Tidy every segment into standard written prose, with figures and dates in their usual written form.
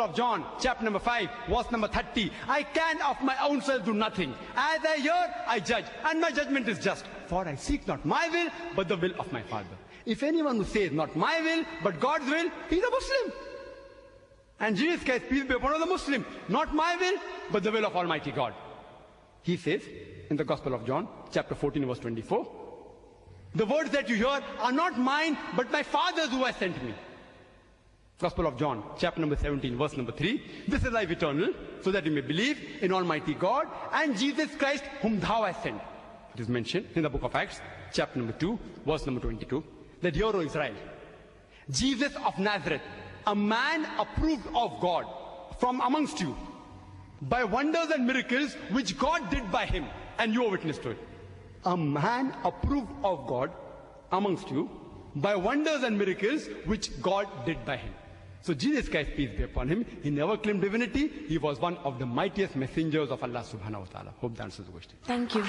Of John, chapter number 5, verse number 30. I can of my own self do nothing. As I hear, I judge, and my judgment is just. For I seek not my will, but the will of my Father. If anyone who says not my will, but God's will, he's a Muslim. And Jesus Christ, peace be upon him, the Muslim. Not my will, but the will of Almighty God. He says in the Gospel of John, chapter 14, verse 24, the words that you hear are not mine, but my Father's who has sent me. Gospel of John, chapter number 17, verse number 3. This is life eternal, so that you may believe in Almighty God and Jesus Christ, whom thou hast sent. It is mentioned in the book of Acts, chapter number 2, verse number 22, that hear, O Israel, Jesus of Nazareth, a man approved of God from amongst you, by wonders and miracles which God did by him, and you are witness to it. A man approved of God amongst you, by wonders and miracles which God did by him. So Jesus Christ, peace be upon him, he never claimed divinity. He was one of the mightiest messengers of Allah subhanahu wa ta'ala. Hope that answers the question. Thank you.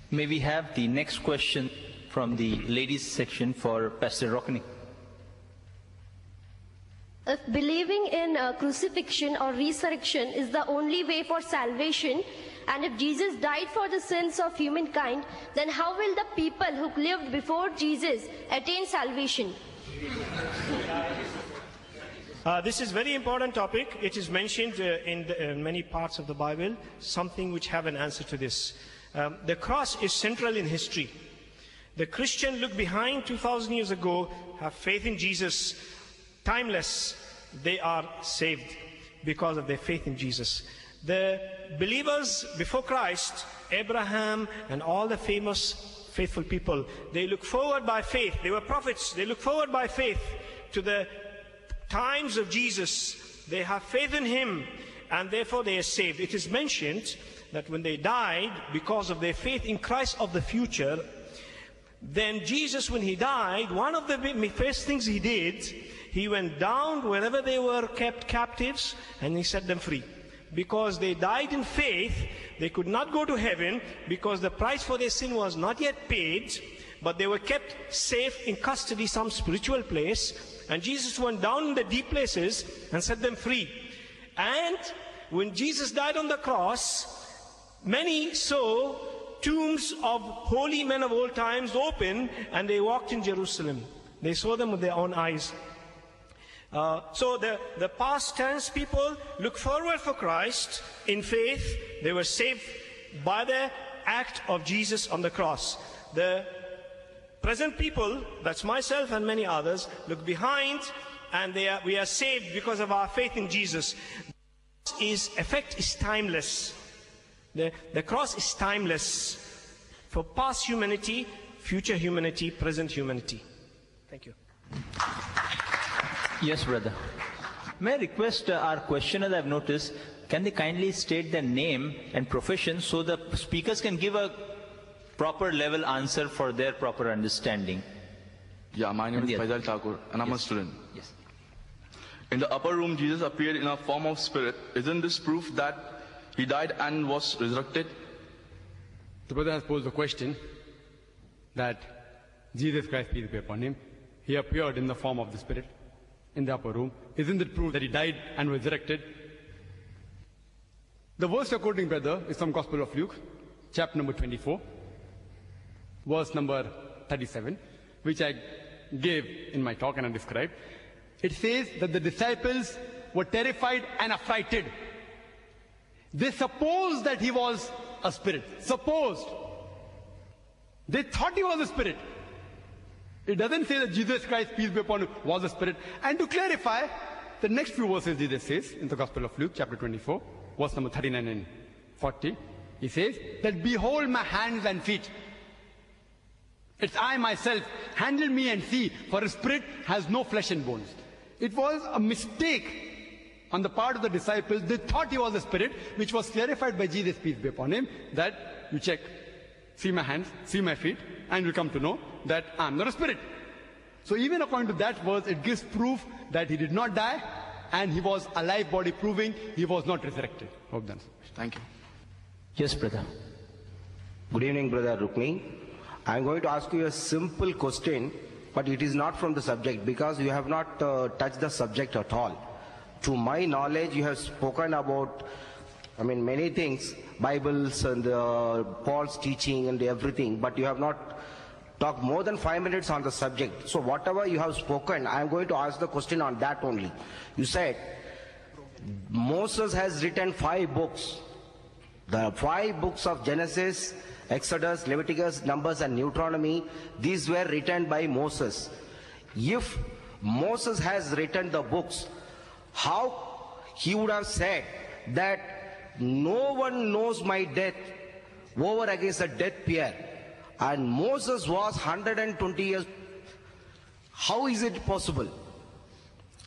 May we have the next question from the ladies section for Pastor Rockney. If believing in crucifixion or resurrection is the only way for salvation, and if Jesus died for the sins of humankind, then how will the people who lived before Jesus attain salvation? This is a very important topic. It is mentioned in many parts of the Bible, something which have an answer to this. The cross is central in history. The Christian look behind 2,000 years ago, have faith in Jesus, timeless. They are saved because of their faith in Jesus. The believers before Christ, Abraham and all the famous faithful people, they look forward by faith. They were prophets. They look forward by faith to the times of Jesus. They have faith in him, and therefore they are saved. It is mentioned that when they died, because of their faith in Christ of the future, then Jesus, when he died, one of the first things he did, he went down wherever they were kept captives, and he set them free. Because they died in faith, they could not go to heaven because the price for their sin was not yet paid, but they were kept safe in custody, some spiritual place, and Jesus went down in the deep places and set them free. And when Jesus died on the cross, many saw tombs of holy men of old times open, and they walked in Jerusalem. They saw them with their own eyes. So the past tense people look forward for Christ in faith. They were saved by the act of Jesus on the cross. The present people, that's myself and many others, look behind, and we are saved because of our faith in Jesus. His effect is timeless. The cross is timeless for past humanity, future humanity, present humanity. Thank you. Yes, brother. May I request our questioners, I've noticed, can they kindly state their name and profession so the speakers can give a proper level answer for their proper understanding? Yeah, my name is Faisal Thakur, and I'm a student. Yes. In the upper room, Jesus appeared in a form of spirit. Isn't this proof that he died and was resurrected? The brother has posed the question that Jesus Christ, peace be upon him, he appeared in the form of the spirit in the upper room. Isn't it proof that he died and resurrected? The verse you're quoting, brother, is from Gospel of Luke, chapter number 24, verse number 37, which I gave in my talk and I described. It says that the disciples were terrified and affrighted. They supposed that he was a spirit. Supposed. They thought he was a spirit. It doesn't say that Jesus Christ, peace be upon him, was a spirit. And to clarify, the next few verses Jesus says in the Gospel of Luke, chapter 24, verse number 39 and 40, he says that behold my hands and feet. It's I myself. Handle me and see, for a spirit has no flesh and bones. It was a mistake on the part of the disciples. They thought he was a spirit, which was clarified by Jesus, peace be upon him, that you check, see my hands, see my feet, and you'll come to know that I'm not a spirit. So even according to that verse, it gives proof that he did not die, and he was a live body, proving he was not resurrected. Hope that's it. Thank you. Yes, brother. Good evening, Brother Rukmi. I'm going to ask you a simple question. but it is not from the subject because you have not touched the subject at all. To my knowledge, you have spoken about, many things, Bibles and Paul's teaching and everything, but you have not talked more than 5 minutes on the subject. So whatever you have spoken, I am going to ask the question on that only. You said, Moses has written 5 books. The 5 books of Genesis, Exodus, Leviticus, Numbers and Deuteronomy, these were written by Moses. If Moses has written the books, how he would have said that no one knows my death over against the death pair, and Moses was 120 years. How is it possible?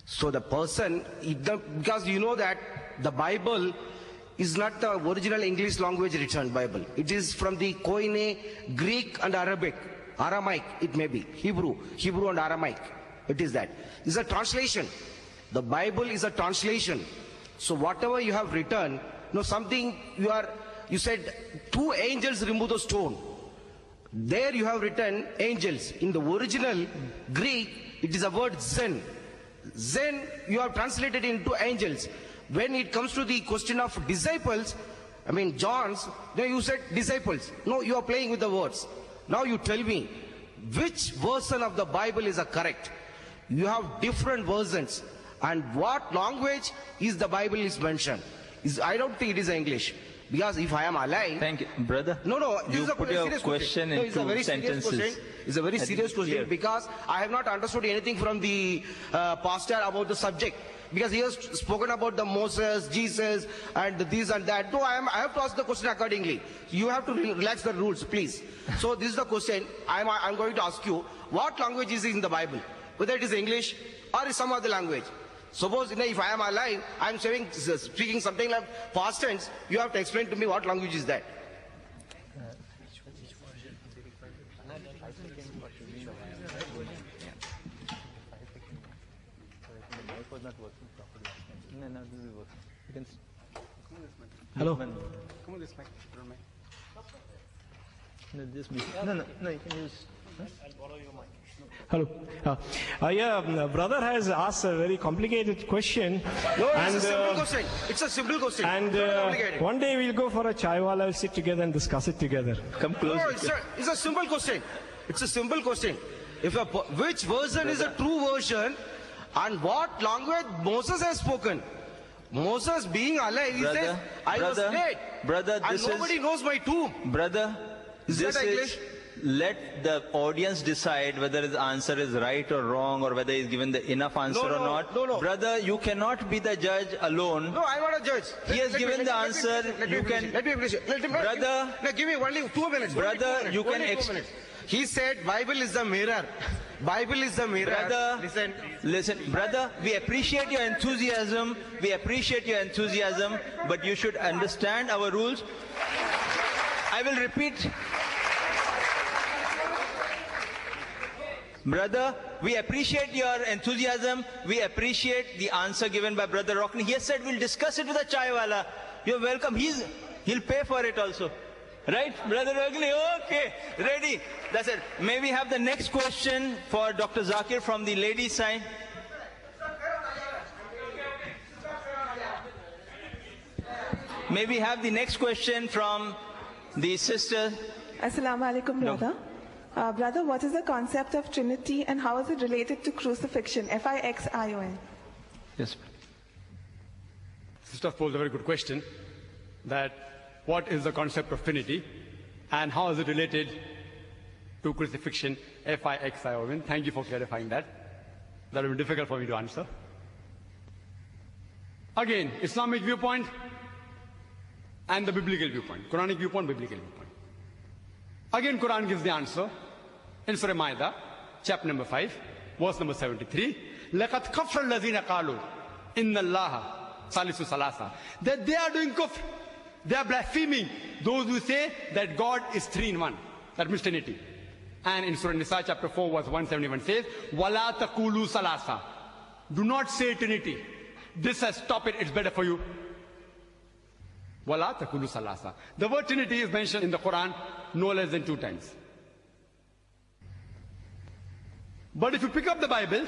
So the person, because you know that the Bible is not the original English language written Bible. It is from the Koine, Greek and Aramaic it may be, Hebrew and Aramaic. It is that. It's a translation. The Bible is a translation. So whatever you have written, something you said 2 angels remove the stone. There you have written angels. In the original Greek, it is a word zen. Zen you have translated into angels. When it comes to the question of disciples, John's, then you said disciples. No, you are playing with the words. Now you tell me, which version of the Bible is correct? You have different versions. And what language is the Bible is mentioned? I don't think it is English. Because if I am alive... Thank you, brother. No, this you is a put your serious question into it's a very sentences. Serious question. It's a very serious question because I have not understood anything from the pastor about the subject. Because he has spoken about the Moses, Jesus, and this and that. No, I have to ask the question accordingly. You have to relax the rules, please. So this is the question. I'm going to ask you, what language is in the Bible? Whether it is English or is some other language. Suppose if I am alive, I am speaking something like past tense, you have to explain to me what language is that. Hello. No, you can use... Hello. Brother has asked a very complicated question. No, it's a simple question. It's a simple question. And one day we'll go for a chai wala, we'll sit together and discuss it together. Come close. No, it's a simple question. It's a simple question. Which version is a true version and what language Moses has spoken? Moses being alive, he says, I was dead. Brother, and nobody knows my tomb. Brother, is that English? Let the audience decide whether his answer is right or wrong or whether he's given the enough answer or not. No. Brother, you cannot be the judge alone. No, I'm not a judge. He has given the answer. You can... Let me finish it. Brother... Give me only 2 minutes. Brother, you can... He said Bible is the mirror. Bible is the mirror. Brother, listen, brother, we appreciate your enthusiasm. But you should understand our rules. I will repeat. Brother, we appreciate your enthusiasm. We appreciate the answer given by Brother Rockney. He has said we'll discuss it with the chaiwala. You're welcome. He'll pay for it also. Right, Brother Rockney? Okay, ready. That's it. May we have the next question for Dr. Zakir from the ladies' side? May we have the next question from the sister? Assalamu alaikum, brother. Brother, what is the concept of Trinity and how is it related to crucifixion? F-I-X-I-O-N. Yes. Sister posed a very good question, that what is the concept of Trinity and how is it related to crucifixion, F-I-X-I-O-N. Thank you for clarifying that. That will be difficult for me to answer. Again, Islamic viewpoint and the biblical viewpoint, Quranic viewpoint, biblical viewpoint. Again, Quran gives the answer in Surah Ma'idah, chapter number 5, verse number 73. لَقَدْ كَفْرَ الَّذِينَ قَالُوا إِنَّ اللَّهَ ثَالِثُ ثَلَاثَةٍ. That they are doing kufr. They are blaspheming those who say that God is 3 in 1. That means Trinity. And in Surah Nisa, chapter 4, verse 171 says, وَلَا تَقُولُوا ثَلَاثَةٍ. Do not say Trinity. This has stopped it. It's better for you. وَلَا تَقُولُوا ثَلَاثَةٍ. The word Trinity is mentioned in the Quran no less than 2 times. But if you pick up the Bible,